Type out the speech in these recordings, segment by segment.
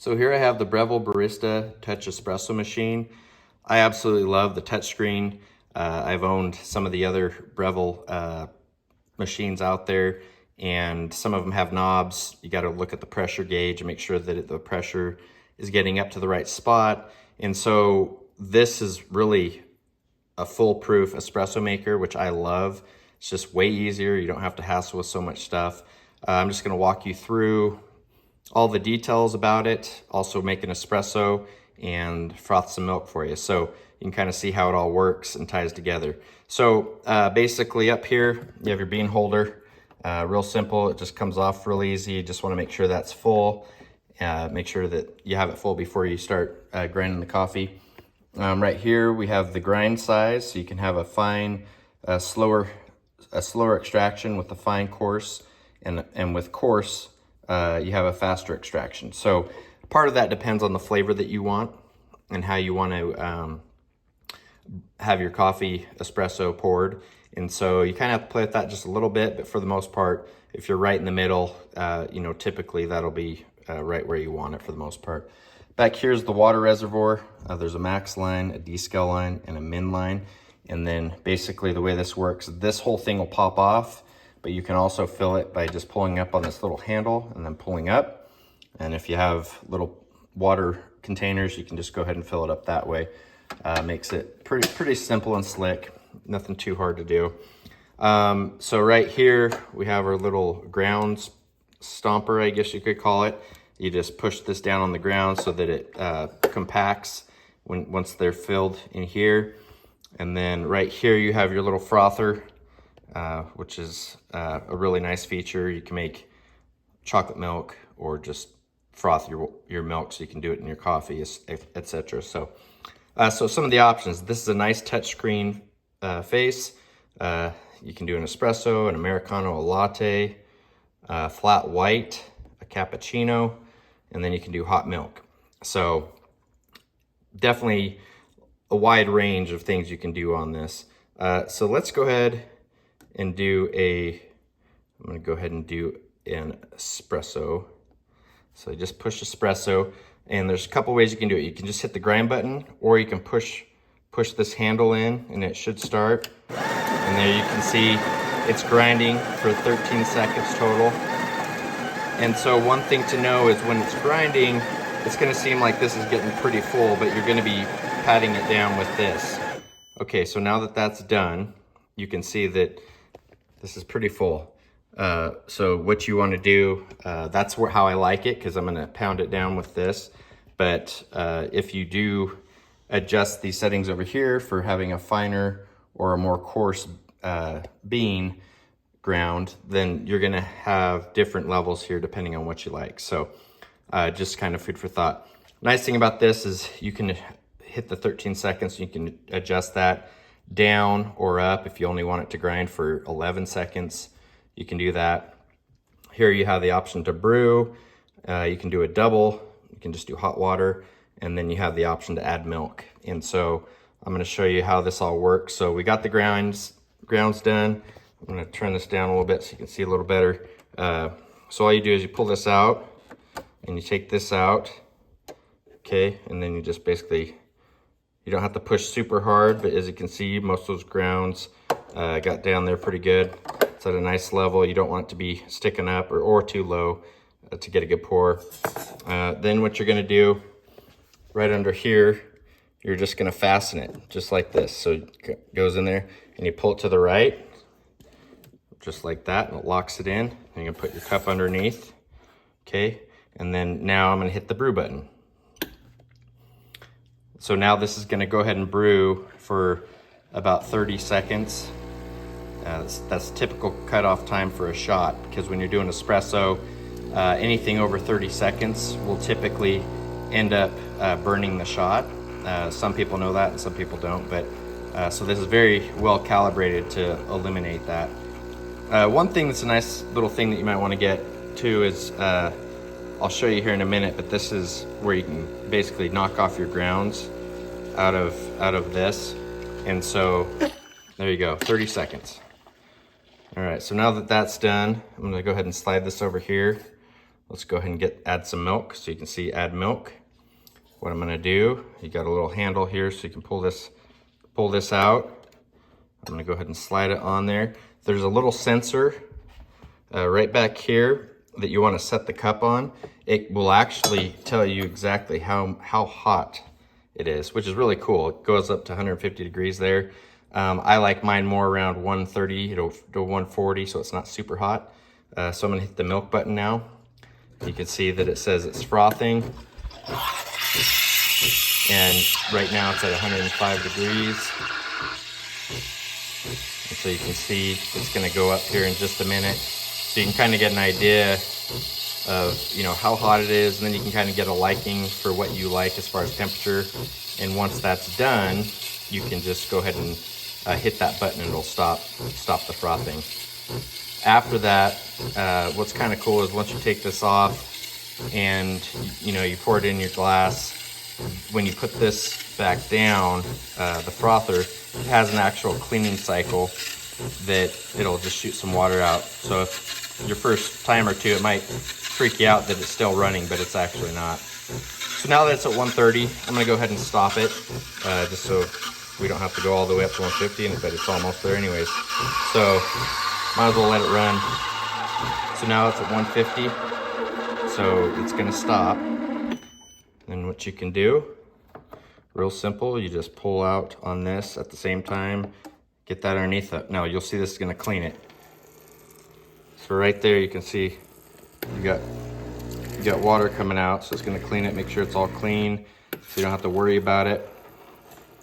So here I have the Breville Barista Touch Espresso machine. I absolutely love the touchscreen. I've owned some of the other Breville machines out there, and some of them have knobs. You got to look at the pressure gauge and make sure that the pressure is getting up to the right spot. And so this is really a foolproof espresso maker, which I love. It's just way easier. You don't have to hassle with so much stuff. I'm just going to walk you through all the details about it, also make an espresso and froth some milk for you. So you can kind of see how it all works and ties together. So basically up here, you have your bean holder. Real simple, it just comes off real easy. You just want to make sure that's full. Make sure that you have it full before you start grinding the coffee. Right here, we have the grind size. So you can have a fine, slower extraction with the fine coarse, and with coarse, you have a faster extraction. So part of that depends on the flavor that you want and how you want to have your coffee espresso poured. And so you kind of have to play with that just a little bit, but for the most part, if you're right in the middle, typically that'll be right where you want it for the most part. Back here's the water reservoir. There's a max line, a descale line, and a min line. And then basically the way this works, this whole thing will pop off, but you can also fill it by just pulling up on this little handle and then pulling up. And if you have little water containers, you can just go ahead and fill it up that way. Makes it pretty simple and slick, nothing too hard to do. So right here, we have our little grounds stomper, I guess you could call it. You just push this down on the ground so that it compacts once they're filled in here. And then right here, you have your little frother, which is a really nice feature. You can make chocolate milk or just froth your milk, so you can do it in your coffee, etc. So some of the options. This is a nice touchscreen face. You can do an espresso, an Americano, a latte, flat white, a cappuccino, and then you can do hot milk. So definitely a wide range of things you can do on this. So let's go ahead and I'm gonna go ahead and do an espresso. So you just push espresso, and there's a couple ways you can do it. You can just hit the grind button, or you can push this handle in and it should start. And there you can see it's grinding for 13 seconds total. And so one thing to know is when it's grinding, it's gonna seem like this is getting pretty full, but you're gonna be patting it down with this. Okay, so now that that's done, you can see that this is pretty full. So what you want to do, that's how I like it, because I'm going to pound it down with this. But if you do adjust these settings over here for having a finer or a more coarse bean ground, then you're going to have different levels here depending on what you like. So just kind of food for thought. Nice thing about this is you can hit the 13 seconds. You can adjust that down or up. If you only want it to grind for 11 seconds, you can do that. Here you have the option to brew. You can do a double. You can just do hot water, and then you have the option to add milk. And so I'm going to show you how this all works. So we got the grounds done. I'm going to turn this down a little bit so you can see a little better. So all you do is you pull this out and you take this out, okay, and then you just basically, you don't have to push super hard, but as you can see, most of those grounds got down there pretty good. It's at a nice level. You don't want it to be sticking up or too low to get a good pour. Then what you're gonna do right under here, you're just gonna fasten it just like this. So it goes in there and you pull it to the right, just like that, and it locks it in. And you're gonna put your cup underneath, okay? And then now I'm gonna hit the brew button. So now this is gonna go ahead and brew for about 30 seconds. That's typical cutoff time for a shot, because when you're doing espresso, anything over 30 seconds will typically end up burning the shot. Some people know that and some people don't, but so this is very well calibrated to eliminate that. One thing that's a nice little thing that you might want to get too is, I'll show you here in a minute, but this is where you can basically knock off your grounds out of this. And so there you go, 30 seconds. All right, so now that that's done, I'm gonna go ahead and slide this over here. let's go ahead and add some milk. So you can see add milk. What I'm gonna do, you got a little handle here so you can pull this out. I'm gonna go ahead and slide it on there. There's a little sensor right back here that you wanna set the cup on. It will actually tell you exactly how hot it is, which is really cool. It goes up to 150 degrees there. I like mine more around 130 to 140, so it's not super hot. So I'm gonna hit the milk button now. You can see that it says it's frothing. And right now it's at 105 degrees. And so you can see it's gonna go up here in just a minute. So you can kind of get an idea of, you know, how hot it is, and then you can kind of get a liking for what you like as far as temperature. And once that's done, you can just go ahead and hit that button and it'll stop the frothing. After that, what's kind of cool is once you take this off and you know you pour it in your glass, when you put this back down, the frother, it has an actual cleaning cycle that it'll just shoot some water out. So if your first time or two, it might freak you out that it's still running, but it's actually not. So now that it's at 130, I'm gonna go ahead and stop it, just so we don't have to go all the way up to 150, but it's almost there anyways. So might as well let it run. So now it's at 150, so it's gonna stop. And what you can do, real simple, you just pull out on this at the same time, get that underneath it. Now you'll see this is gonna clean it. So right there you can see you got water coming out, so it's gonna clean it, make sure it's all clean, so you don't have to worry about it.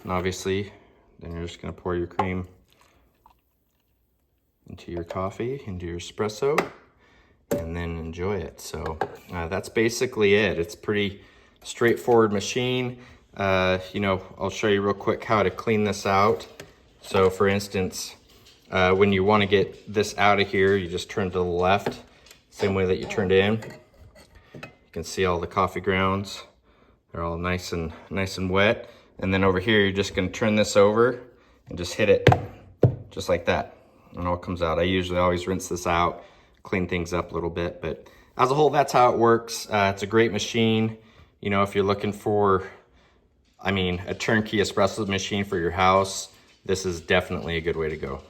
And obviously, then you're just gonna pour your cream into your coffee, into your espresso, and then enjoy it. So that's basically it. It's pretty straightforward machine. You know, I'll show you real quick how to clean this out. So for instance, when you wanna get this out of here, you just turn to the left, same way that you turned in. You can see all the coffee grounds. They're all nice and wet. And then over here, you're just gonna turn this over and just hit it just like that. And it all comes out. I usually always rinse this out, clean things up a little bit, but as a whole, that's how it works. It's a great machine. You know, if you're looking for, I mean, a turnkey espresso machine for your house, this is definitely a good way to go.